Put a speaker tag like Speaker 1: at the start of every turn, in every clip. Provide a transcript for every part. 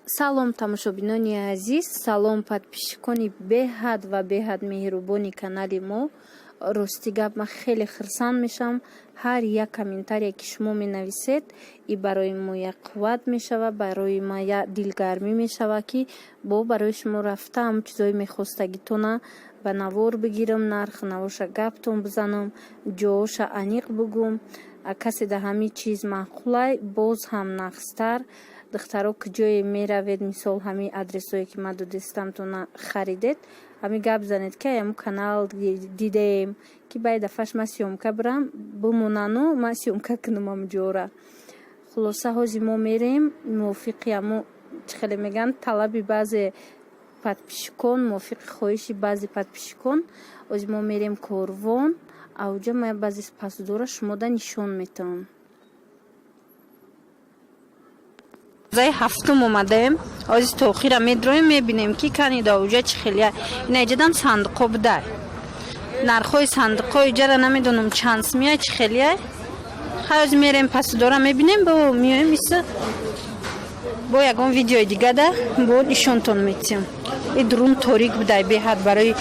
Speaker 1: салом тамошобинони азиз, салом подписчикони беҳад ва беҳад меҳрубони канали мо. Рости гап ман хеле хирсанд мешавам. ҳар як комментарие ки шумо менависед и барои мо як қувват мешавад, барои ма як дилгармӣ мешавад ки бо барои шумо рафта ҳамн чизои мехостагитона ба навор бигирам, нарх навоша гаптон бизанам, ҷоҳоша аниқ бугум. Касе да ҳамин чиз маъқулай, боз ҳам нақстар. Духтаро куҷое меравед, мисол ҳамин адресое ки ман додистамтона харидед, ҳамин гап занед ки ҳамин канал дидем ки баъд дафъаш ман сёмка бирам бимонану ман сёмка кунам амҷора. хулоса ҳози мо мерем мувофиқи ҳамун чӣ хеле меган талаби баъзе подписчикон, мувофиқи хоҳиши баъзе подписчикон ҳози мо мерем корвон. авҷа ма баъзе пасдора шумода нишон метавам. заи ҳафтум омадаем. ҳозир то охира медроем, мебинем ки кани давҷа чӣ хеле ина иҷадан сандуқо будай. нархҳои сандуқҳои иҷара намедонам чанд смия чӣ хеле. ҳозир мерем пасдора мебинем, бо миёем мисл бо ягон видеои дигада бо нишонтон метиҳам. И дурун торик будай беҳад барои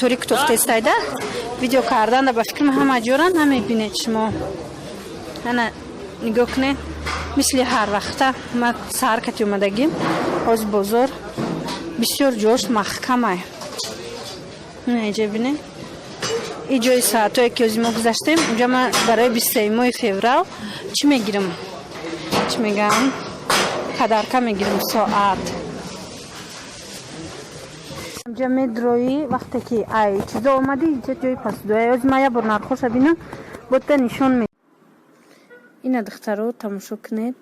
Speaker 1: торик тофтестайда видео карданда ба фикрам ҳама ҷора намебинед шумо. ана нигоҳ кунед. мисли ҳар вақта ма саҳаркати омадагим ҳозир бозор бисёр ҷош маҳкамай. инаиҷа бинед и ҷои соатое ки ҳозир мо гузаштем уҷа ма барои 23 феврал чӣ мегирам, чӣ мегам падарка мегирам соат. уҷа медрои вақте ки ай чизо омади иҷа ҷои пасдоя ҳозир ма ябор нархоша бинам бота нишон ме. ина духтаро тамошо кунед.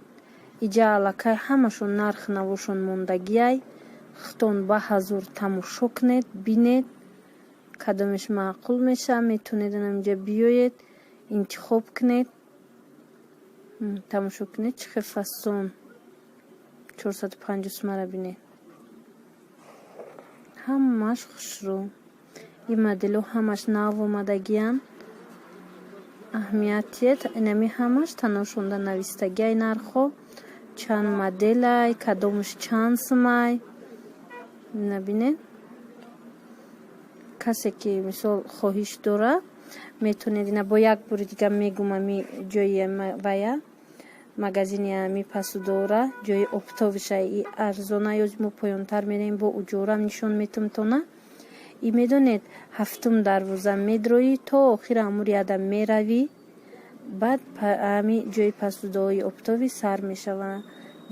Speaker 1: иҷа аллакай ҳамашон нарх навошон мондагиай. хитон ба ҳазор тамошо кунед, бинед кадомеш маъқул меша. метавонед инҷа биёед интихоб кунед. тамошо кунед чӣ хел фасон 450 сумара бинед. ҳамаш хушрӯ. ин модело ҳамаш нав омадагиян. аҳамиятиет инами ҳамаш таношонда навистагиай нархҳо чанд моделай, кадомаш чанд сумай. набинед касе ки мисол хоҳиш дора метавонед ина бо як бори дига мегум ами ҷои вая магазини ами пасудора ҷои оптовиша и арзона ёзи мо поёнтар мерем бо уҷорам нишон метамтона. и медонед ҳафтум дарвоза медроӣ то охир амури ада меравӣ баъд ами ҷои пасудои оптови сар мешава.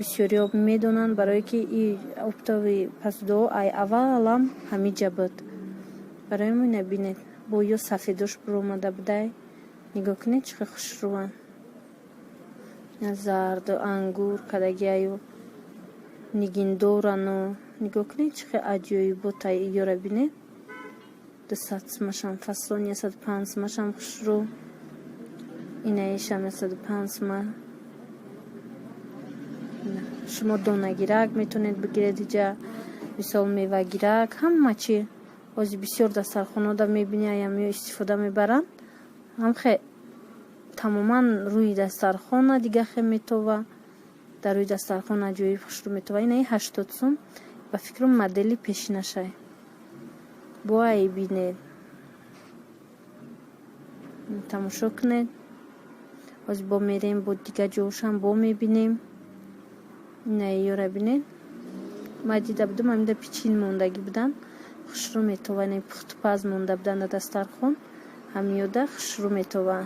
Speaker 1: бисёриҳо медонанд барое ки и оптови пасудоо ай аввалам ҳамиҷа буд. барои мо набинед бо ё сафедош биромада будай. нигоҳ кунед чӣ хел хушрӯан. зарду ангур кадагиаю нигиндорану нигоҳ кунед чӣ хел аҷоиботай ёра бинед. 200 сумашам фасония 105 сумашам хушрӯ. инаишам 105 сума. шумо донагирак метавонед бигиред иҷа мисол мевагирак ҳама чи ҳозир бисёр дастархонода мебини аямиё истифода мебаранд. ҳамхе тамоман рӯи дастархона дига хе метова дар рӯи дастархона ҷои хушрӯ метова. инаи 80 сум ба фикрам модели пешинашай. бо ай бинед тамошо кунед. ҳозир бо мерем бо дига ҷоҳошам бо мебинем. инаи ёра бинед ма дида будам ҳамида пичин мондагӣ будан хушрӯ метова. инаи пухтупаз монда будан дар дастархон ҳамиёда хушрӯ метова.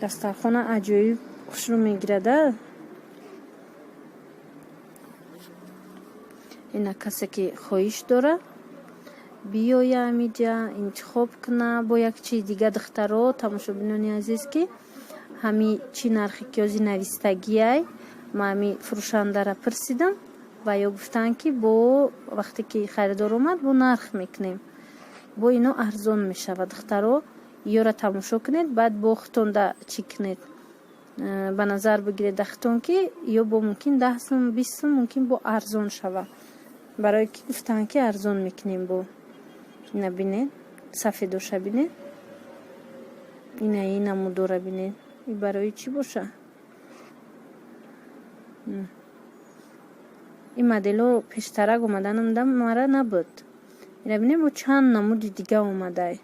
Speaker 1: дастархона аҷоиб хушрӯ мегирада. ина касе ки хоҳиш дора биёя ҳамиҷа интихоб куна. бо як чиз дига духтаро тамошобинони азиз ки ҳами чӣ нархе ки ҳозир навистагиай ма ҳами фурӯшандара пурсидам ва ё гуфтанд ки бо вақте ки харидор омад бо нарх мекунем бо ино арзон мешавад. духтаро ёра тамошо кунед баъд бо хитонда чӣ кунед ба назар бигиред дахтон ки ё бо мумкин 10 сум 20 сум мумкин бо арзон шава барое ки гуфтанд ки арзон мекунем бо. ина бинед сафедоша бинед. ина намудора бинед. и барои чӣ боша این مدلو پیشترک اومدن دم مرا نبود. اینا بینیم و چند نمود دیگه اومده.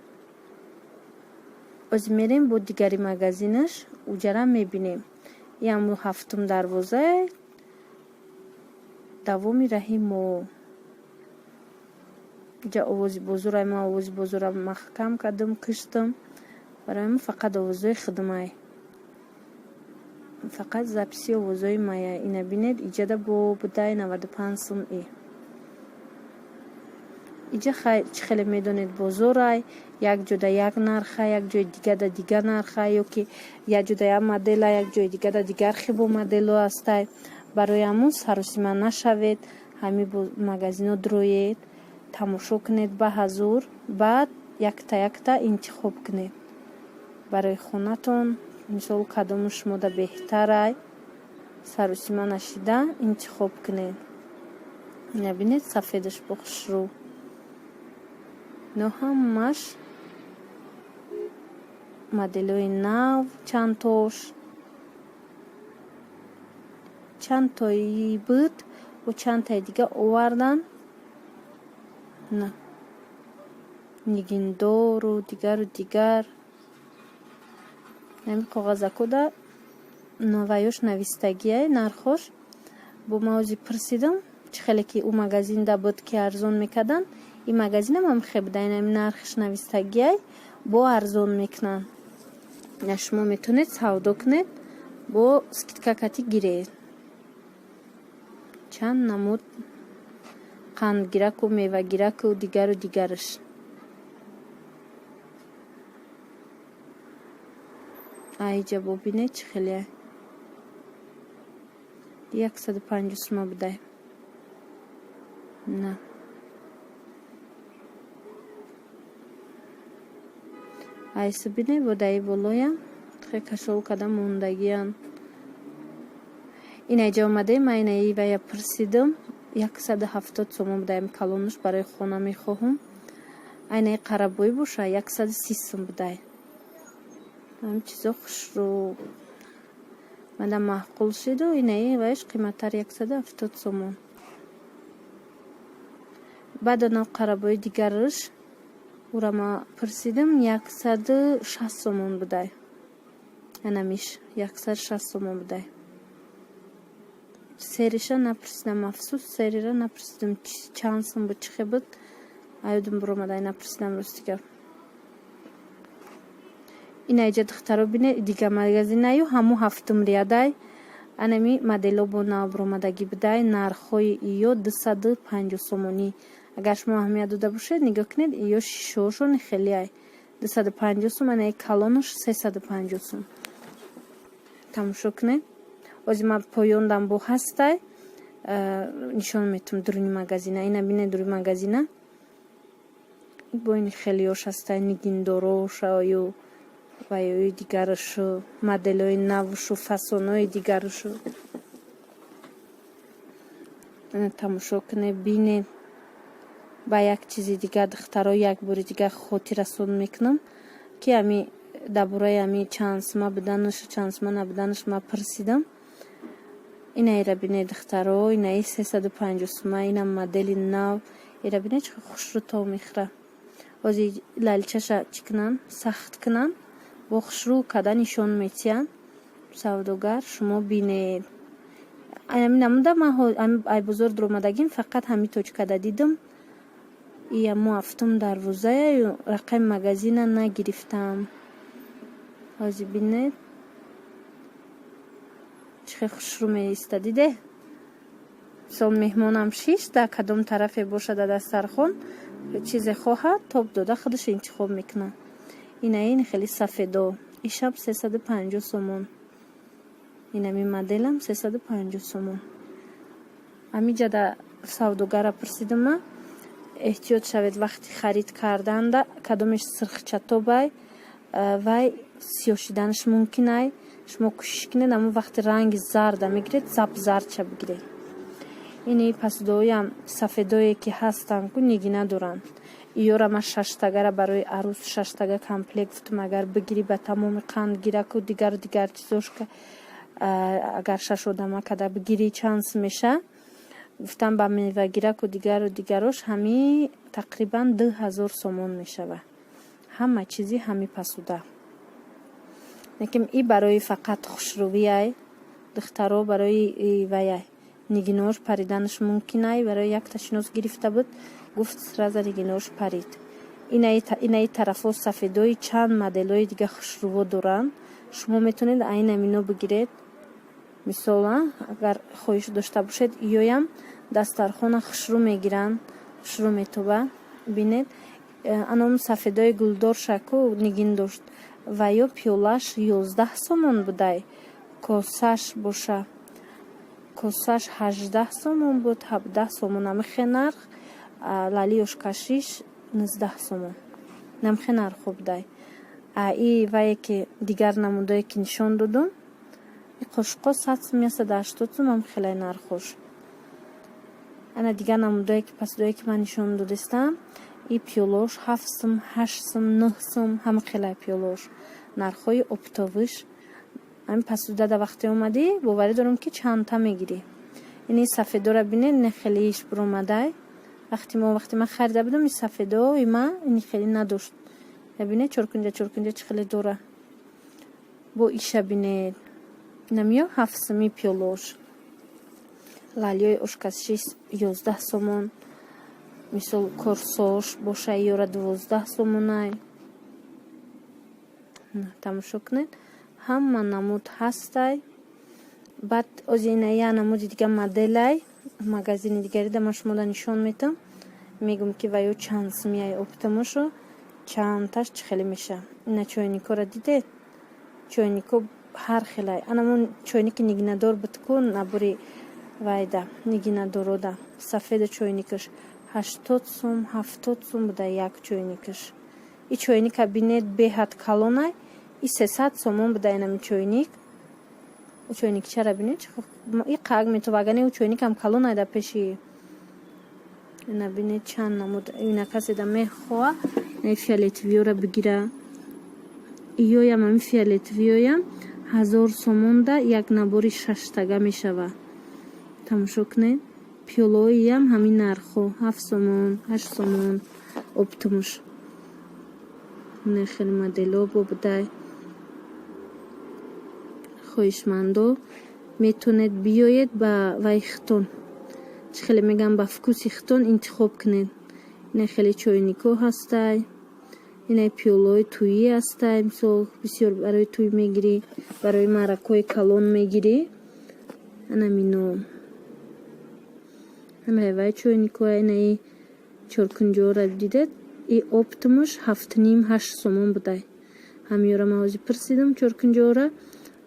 Speaker 1: از میریم با دیگری مگزینش اوجرا میبینیم. یه همون هفتم دروازه دوامی رحیم و جا آوازی بزرگ ما آوازی بزرگ محکم کردم کشتم برای من فقط آوازوی خدمه فقط زپسی آوازوی مایه. اینا بینید ایجاده با بودای 95 سوم اینجا خیلی میدونید بزرگ یک جوده یک نرخه یک جای دیگه دا دیگر نرخه یا که یک جوده یک مدل یک جای دیگه دا دیگر خیبو مدلو هسته. برای همون سرسیمه نشوید همی مگزین رو دروید تماشا کنید به حضور بعد یک تا انتخاب کنید برای خونتون مثال کدوم شما دا بهتره سرسیمه نشیده انتخاب کنید. نبینید سفیدش بخش رو نه همش مدلوی نو چند تایی بود و چند تای دیگه آوردن نه نگیندار و دیگر نمی کاغذ کده نوایش نویستگیه نرخوش با موضوع پرسیدم چه خیلی که او مگزین دا بود که ارزون میکدن این مگزین هم خیلی داینه نرخش نویستگیه با ارزون میکنن. شما میتونید سودا کنید با سکیتکا کتی گیرید چند نمود قند گیرک و میوه گیرک و دیگرش. اینجا ببینید چه خیلیه 150 سوم بده نه ایسا بینه بودایی بولویم خیلی کشول کده موندگیان. این اینجا اومده من اینه و یا پرسیدم 170 سوم بدهیم کلونش برای خونه میخواهم. اینه قربوی باشه 130 سوم بده همین چیزا خوش رو من محقول شد و اینه ویش قیمتر 170 سوم. بعد اون قربوی دیگرش او را ما پرسیدم 160 سوم بده اینمیش 160 سوم بده. سریشا نپرسیدم افسوس سری را نپرسیدم چند سوم بود چه بود ایودم برامده نپرسیدم رستیگر. این ایجا دخترو بینه دیگه مگزین نیو همو هفتم ریاده انمی مدلو با نو برامدگی بده نرخوی ایو 250 سومونی. اگر شما اهمیت داده باشید نگاه کنید ایو شیشوشون خیلی های 250 سوم اینه کلونش 350 سوم تماشا کنید. از ما پایوندم بو هسته نشان میتونم درونی مگزینه اینا بینه درونی مگزینه با این خیلی هاش هسته نگینداروش و دیگرش مدلوی نوش و فسونای دیگرش تماشا کنه بینه با یک چیزی دیگه دخترها یک باری دیگه خاطی رسون میکنم که همی دبورای همی چانس ما بدنش چانس ما نبدنش ما پرسیدم. این ایره بینه دخترها این ای 350 سومه اینم مدل نو ایره بینه چه خوش رو تا میخره وزی لالچش چکنن سخت کنن و خوش رو کده نشان میتین سوداگر شما بینید. این نمونده من ای بزرگ درومدگیم فقط همی توچ کده دیدم ای مو هفتم دروازه رقم مگزین نگرفتم. وزی بینید چه خوش رو می استدیده سال مهمانم شیش در کدام طرف باشه در دسترخوان چیز خواهد تاب داده خودش انتخاب میکنه. این خیلی سفیدو ایشب 350 سومون اینمی مدلم 350 سومون. همیجا در سوداگر پرسیدم من احتیاط شوید وقتی خرید کردن ده کدامش سرخچتو بای وای سیاشیدنش ممکنه شما کوشش کنید اما وقتی رنگ زرد میگیرید زرد چه بگیرید. اینی پس دویم سفیدایی که هستن که نگینه دارن ایورا ما ششتگه برای عروس ششتگه کمپلکت اگر بگیری به تمام قند گیرک و دیگر چیزوش که اگر شش آدم کده بگیری چانس میشه гуфтам ба мевагираку дигарош ҳами тақрибан 2000 сомон мешава. Ҳама чизи ҳами пасуда. Лекин и барои фақат хушрӯвияй, духтаро барои ваяй нигинош париданаш мумкинай. Барои якта шинос гирифта буд, гуфт сраза нигинош парид. Инаи тарафо сафедои чанд моделои дига хушрӯво доранд. Шумо метавонед айна мино бигиред. Мисола агар хоҳиш дошта бошед, иёям дастархона хушрӯ мегиранд, хушрӯ метоба. Бинед анам сафедои гулдор шаку нигин дошт ва ё пиёлаш 11 сомон будай. Косаш боша, косаш 18 сомон буд, 17 сомон намхе нарх. Лали ошкашиш 19 сомон намхе нархо будай. И вае ки дигар намудое ки нишон додум, и қошуқо 100 сум 180 сум ам хелай нархош. Ана дигар намудое ки пасудое ки ман нишон додистам, и пиёлош 7 сум 8 сум 9 сум ҳам хелай пиёлош. Нархои оптовиш ами пасуда да вақте омади боварӣ дорам ки чандта мегирӣ. Ини сафедора бинед не хеле иш буромадай. Вақти ман харида будам, и сафедо има ини хеле надошт. Бинед чоркунҷа чӣ хеле дора. Бо иша бинед намиё 7 суми пиёлош. Лалиёи ошкаши 11 сомон. Мисол корсош боша ёра 12 сомонай. Тамошо кунед. Ҳама намуд ҳастай. Баъд озиная намуди дига моделай. Магазини дигари да ман шумода нишон метам. Мегум ки ваё чанд сумияй оптамошо. Чандташ чӣ хеле меша. Ина чойникора дидед? Чойнико ҳар хелай. Анамон чойники нигинадор будку набури вайда нигинадорода. Сафеда чойникаш 80 сум 70 сум буда як чойникаш. И чойника бинед беҳад калонай. И 300 сомон буда инами чойник. Чойник чара бинед? И қаг метовагане у чойникам калонай да пеши. Ина бинед чанд намуд. Ина касе да мехоа. Не фиолетовиёра бигира. Иёям ами фиолетовиёям 1000 сомон да як набори 6 тага мешава. Тамошо кунед. Пиёлоиям ҳамин нархо 7 сомон 8 сомон оптумуш. Не хеле модело будай. хоҳишмандо метавонед биёед ба вай хитон. Чӣ хеле мегам ба вкуси хитон интихоб кунед. Ина хеле чойнико ҳастай. Ина пиёлои туӣ ҳастай. Мисол бисёр барои туӣ мегирӣ, барои маъракаҳои калон мегирӣ. Ана мино. Ана вай чойнико инаи чоркунҷора дидед? И оптумуш 7.5-8 сомон будай. Ҳамиёра ман ҳозир пирсидам чоркунҷора.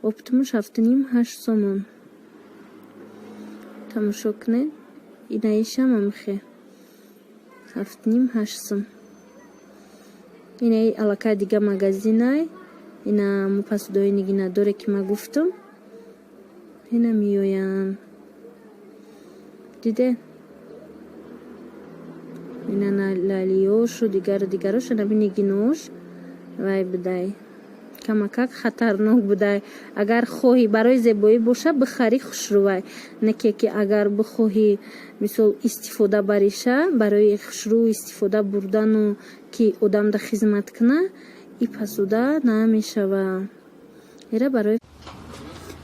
Speaker 1: Оптумуш 7.5-8 сомон. Тамошо кунед. Инаишам амхе 7.5-8 сум. Инаи аллакай дига магазинай. Ина мупасудои нигинадоре ки ма гуфтам. Ина миёям. Диде? Ина лалиёшу дигарош наби нигинош вай будай. Камакак хатарнок будай. Агар хоҳӣ барои зебоӣ боша бихарӣ хушрӯвай. Неке ки агар бихоҳӣ мисол истифода бариша, барои хушрӯ истифода бурдану ки одам да хизмат куна, и пасуда намешава. Эра барои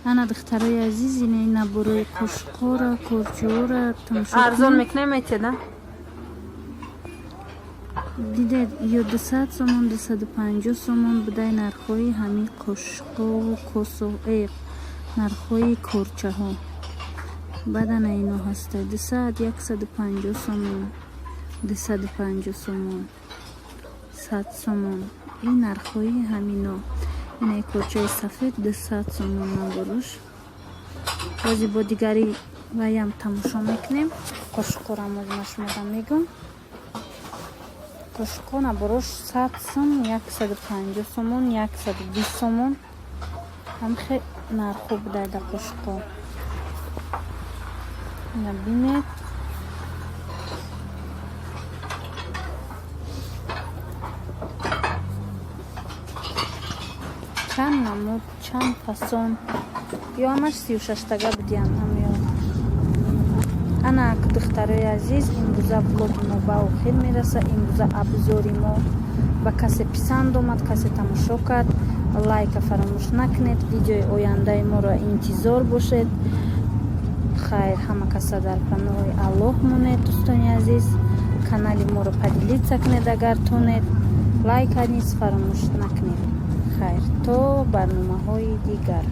Speaker 1: ана духтарои азиз ина наборои қошуқора, корҷуора тамошо арзон мекунем метеда? Дидед ё 200 сомон 250 сомон будай нархои ҳамин қошуқову косои нархои корчаҳо. Бадана ино ҳастай 200 150 сомон 250 сомон 100 сомон. Ин нархои ҳамино. Инаи корчаи сафед 200 сомон наборош. Бози бо дигари ваям тамошо мекунем. Қошуқорам озима шумода мегум. Қошуқо наборош 100 сум 150 сомон 120 сомон. ҳамхе нархо будай да қошуқо. Ина бинед. Чанд намуд, чанд фасон. Ё ҳамаш 36 тага будиям ҳамё. Анак духтарои азиз, имрӯза влоги мо ба охир мераса. Имрӯза абзори мо ба касе писанд омад, касе тамошо кард, лайка фаромӯш накунед. Видеои ояндаи моро интизор бошед. хайр, ҳама каса дар паноҳи аллоҳ монед. дӯстони азиз, канали моро падилитса кунед, агар тонед лайка низ фаромӯш накунед. хайр, то барномаҳои дигар.